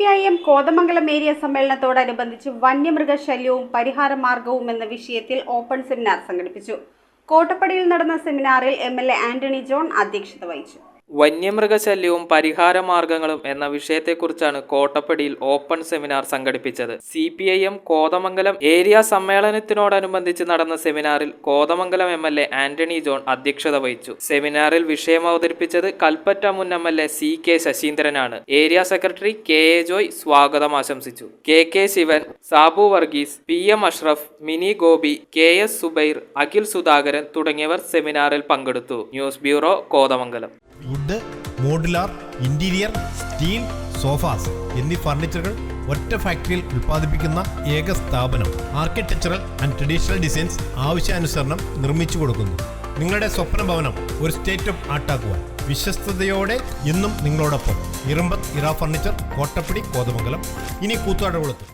CPIM Kothamangalam area സമ്മേളനത്തോടനുബന്ധിച്ച് വന്യമൃഗശല്യവും പരിഹാരമാർഗവും എന്ന വിഷയത്തിൽ open seminar സംഘടിപ്പിച്ചു. കോട്ടപ്പടിയിൽ നടന്ന സെമിനാറിൽ MLA ആന്റണി ജോൺ അധ്യക്ഷത വഹിച്ചു. വന്യമൃഗശല്യവും പരിഹാരമാർഗങ്ങളും എന്ന വിഷയത്തെക്കുറിച്ചാണ് കോട്ടപ്പടിയിൽ ഓപ്പൺ സെമിനാർ സംഘടിപ്പിച്ചത്. CPIM കോതമംഗലം ഏരിയ സമ്മേളനത്തിനോടനുബന്ധിച്ച് നടന്ന സെമിനാറിൽ കോതമംഗലം MLA ആന്റണി ജോൺ അധ്യക്ഷത വഹിച്ചു. സെമിനാറിൽ വിഷയം അവതരിപ്പിച്ചത് കൽപ്പറ്റ മുൻ MLA CK ശശീന്ദ്രനാണ്. ഏരിയ സെക്രട്ടറി KA ജോയ് സ്വാഗതം ആശംസിച്ചു. KK Sivan, Sabu Varghese, PM Ashraf, Mini Gopi, KS Zubair, Akhil Sudhakaran തുടങ്ങിയവർ സെമിനാറിൽ പങ്കെടുത്തു. News bureau, Kothamangalam. Wood, modular, interior, steel, sofas എന്നീ ഫർണിച്ചറുകൾ ഒറ്റ ഫാക്ടറിയിൽ ഉൽപ്പാദിപ്പിക്കുന്ന ഏക സ്ഥാപനം. ആർക്കിടെക്ചറൽ ആൻഡ് ട്രഡീഷണൽ ഡിസൈൻസ് ആവശ്യാനുസരണം നിർമ്മിച്ചു കൊടുക്കുന്നു. നിങ്ങളുടെ സ്വപ്ന ഭവനം ഒരു സ്റ്റേറ്റ് ഓഫ് ആർട്ടാക്കുവാൻ വിശ്വസ്തയോടെ എന്നും നിങ്ങളോടൊപ്പം. ഇറമ്പത്ത് ഇറ ഫർണിച്ചർ, കോട്ടപ്പടി, കോതമംഗലം. ഇനി കൂത്താട്ടുകുളത്ത്.